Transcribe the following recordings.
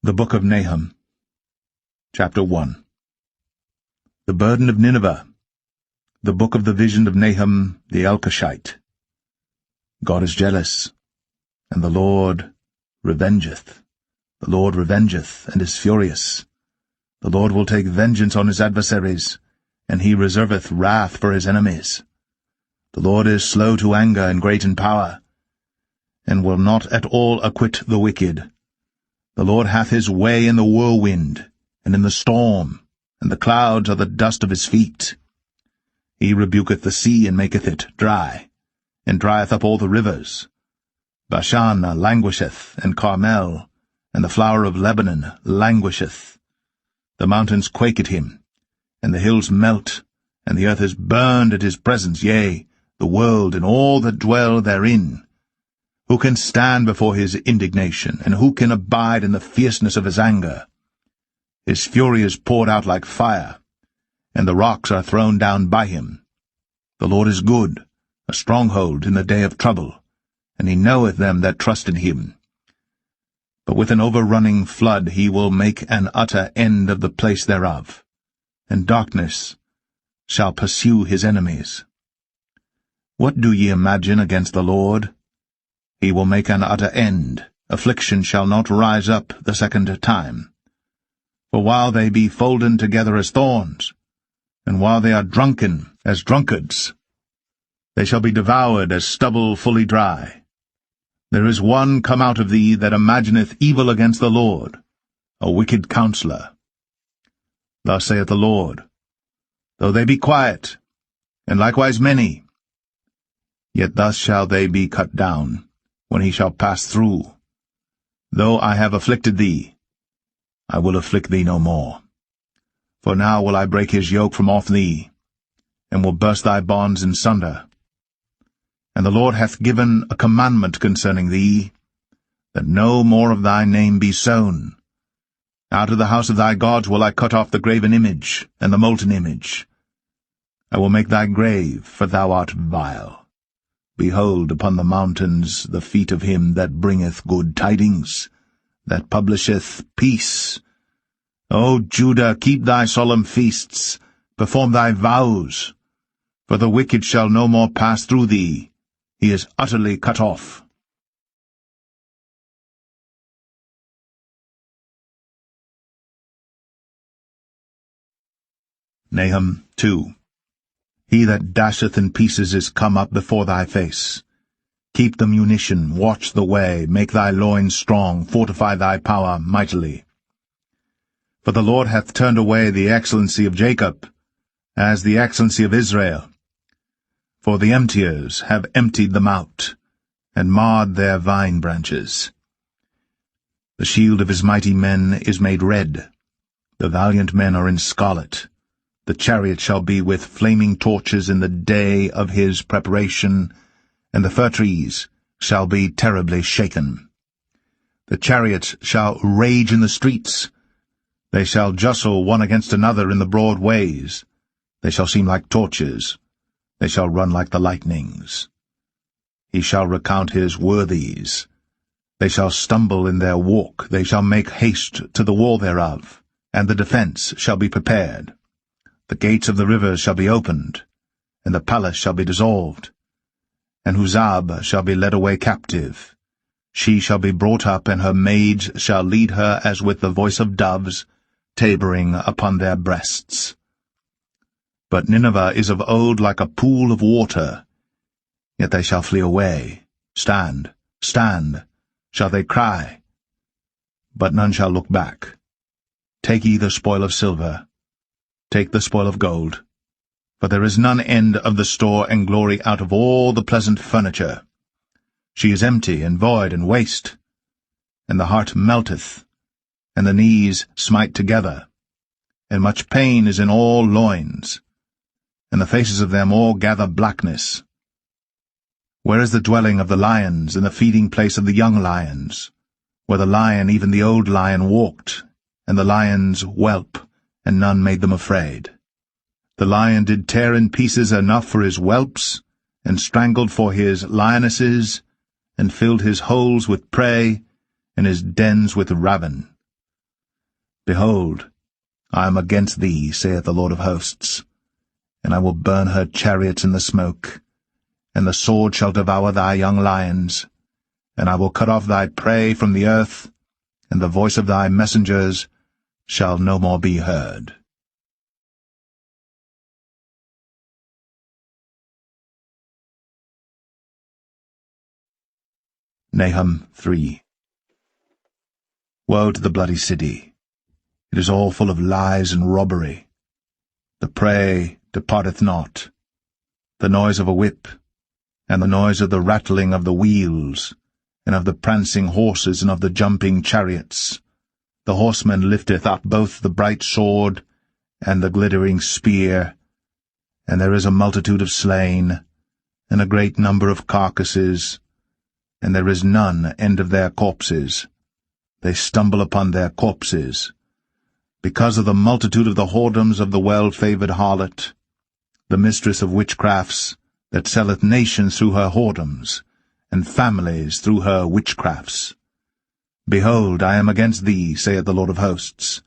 The Book of Nahum, Chapter 1. The burden of Nineveh. The book of the vision of Nahum the Elkoshite. God is jealous, and the Lord revengeth. The Lord revengeth, and is furious. The Lord will take vengeance on his adversaries, and he reserveth wrath for his enemies. The Lord is slow to anger and great in power, and will not at all acquit the wicked. The Lord hath his way in the whirlwind, and in the storm, and the clouds are the dust of his feet. He rebuketh the sea, and maketh it dry, and drieth up all the rivers. Bashan languisheth, and Carmel, and the flower of Lebanon languisheth. The mountains quake at him, and the hills melt, and the earth is burned at his presence, yea, the world and all that dwell therein. Who can stand before his indignation, and who can abide in the fierceness of his anger? His fury is poured out like fire, and the rocks are thrown down by him. The Lord is good, a stronghold in the day of trouble, and he knoweth them that trust in him. But with an overrunning flood he will make an utter end of the place thereof, and darkness shall pursue his enemies. What do ye imagine against the Lord? He will make an utter end. Affliction shall not rise up the second time. For while they be folden together as thorns, and while they are drunken as drunkards, they shall be devoured as stubble fully dry. There is one come out of thee that imagineth evil against the Lord, a wicked counselor. Thus saith the Lord, though they be quiet, and likewise many, yet thus shall they be cut down, when he shall pass through. Though I have afflicted thee, I will afflict thee no more. For now will I break his yoke from off thee, and will burst thy bonds in sunder. And the Lord hath given a commandment concerning thee, that no more of thy name be sown. Out of the house of thy gods will I cut off the graven image, and the molten image. I will make thy grave, for thou art vile. Behold upon the mountains the feet of him that bringeth good tidings, that publisheth peace. O Judah, keep thy solemn feasts, perform thy vows, for the wicked shall no more pass through thee. He is utterly cut off. Nahum 2. He that dasheth in pieces is come up before thy face. Keep the munition, watch the way, make thy loins strong, fortify thy power mightily. For the Lord hath turned away the excellency of Jacob, as the excellency of Israel. For the emptiers have emptied them out, and marred their vine branches. The shield of his mighty men is made red, the valiant men are in scarlet. The chariot shall be with flaming torches in the day of his preparation, and the fir trees shall be terribly shaken. The chariots shall rage in the streets. They shall justle one against another in the broad ways. They shall seem like torches. They shall run like the lightnings. He shall recount his worthies. They shall stumble in their walk. They shall make haste to the wall thereof, and the defense shall be prepared. The gates of the rivers shall be opened, and the palace shall be dissolved, and Huzzab shall be led away captive. She shall be brought up, and her maids shall lead her as with the voice of doves, tabering upon their breasts. But Nineveh is of old like a pool of water, yet they shall flee away. Stand, stand, shall they cry, but none shall look back. Take ye the spoil of silver, take the spoil of gold, for there is none end of the store and glory out of all the pleasant furniture. She is empty and void and waste, and the heart melteth, and the knees smite together, and much pain is in all loins, and the faces of them all gather blackness. Where is the dwelling of the lions, and the feeding place of the young lions, where the lion, even the old lion, walked, and the lions whelp, and none made them afraid? The lion did tear in pieces enough for his whelps, and strangled for his lionesses, and filled his holes with prey, and his dens with ravin. Behold, I am against thee, saith the Lord of hosts, and I will burn her chariots in the smoke, and the sword shall devour thy young lions, and I will cut off thy prey from the earth, and the voice of thy messengers shall no more be heard. Nahum 3. Woe to the bloody city! It is all full of lies and robbery. The prey departeth not. The noise of a whip, and the noise of the rattling of the wheels, and of the prancing horses, and of the jumping chariots. The horseman lifteth up both the bright sword and the glittering spear, and there is a multitude of slain, and a great number of carcasses, and there is none end of their corpses. They stumble upon their corpses, because of the multitude of the whoredoms of the well-favoured harlot, the mistress of witchcrafts, that selleth nations through her whoredoms, and families through her witchcrafts. Behold, I am against thee, saith the Lord of hosts,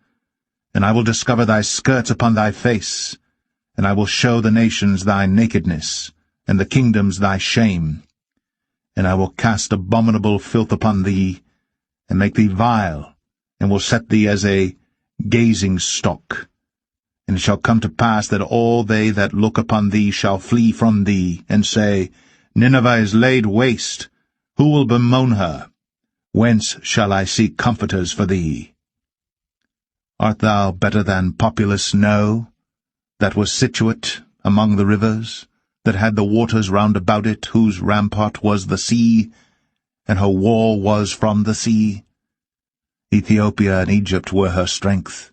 and I will discover thy skirts upon thy face, and I will show the nations thy nakedness, and the kingdoms thy shame. And I will cast abominable filth upon thee, and make thee vile, and will set thee as a gazing stock. And it shall come to pass that all they that look upon thee shall flee from thee, and say, Nineveh is laid waste. Who will bemoan her? Whence shall I seek comforters for thee? Art thou better than populous No, that was situate among the rivers, that had the waters round about it, whose rampart was the sea, and her wall was from the sea? Ethiopia and Egypt were her strength,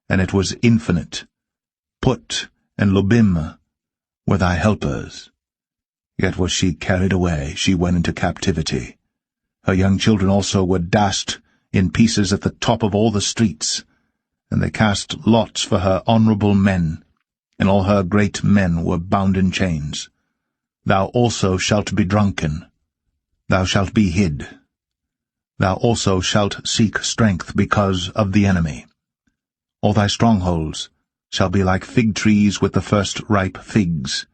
and it was infinite. Put and Lubim were thy helpers. Yet was she carried away, she went into captivity. Her young children also were dashed in pieces at the top of all the streets, and they cast lots for her honourable men, and all her great men were bound in chains. Thou also shalt be drunken, thou shalt be hid. Thou also shalt seek strength because of the enemy. All thy strongholds shall be like fig trees with the first ripe figs.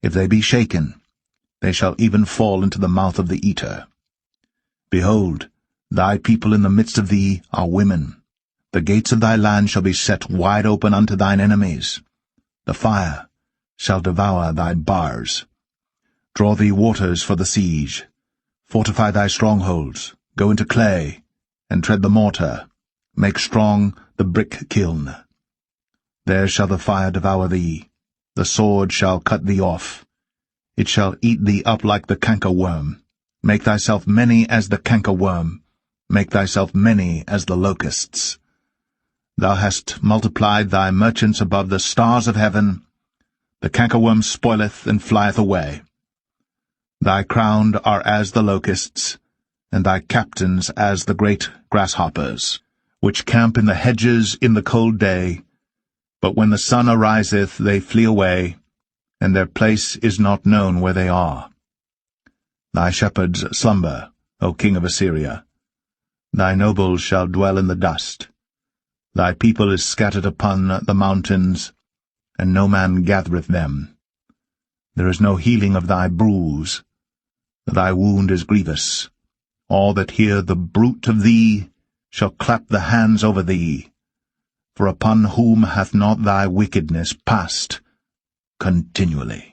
If they be shaken, they shall even fall into the mouth of the eater. Behold, thy people in the midst of thee are women. The gates of thy land shall be set wide open unto thine enemies. The fire shall devour thy bars. Draw thee waters for the siege. Fortify thy strongholds. Go into clay, and tread the mortar. Make strong the brick kiln. There shall the fire devour thee. The sword shall cut thee off. It shall eat thee up like the cankerworm. Make thyself many as the cankerworm. Make thyself many as the locusts. Thou hast multiplied thy merchants above the stars of heaven. The cankerworm spoileth and flieth away. Thy crowned are as the locusts, and thy captains as the great grasshoppers, which camp in the hedges in the cold day, but when the sun ariseth they flee away, and their place is not known where they are. Thy shepherds slumber, O king of Assyria. Thy nobles shall dwell in the dust. Thy people is scattered upon the mountains, and no man gathereth them. There is no healing of thy bruise. Thy wound is grievous. All that hear the bruit of thee shall clap the hands over thee. For upon whom hath not thy wickedness passed continually?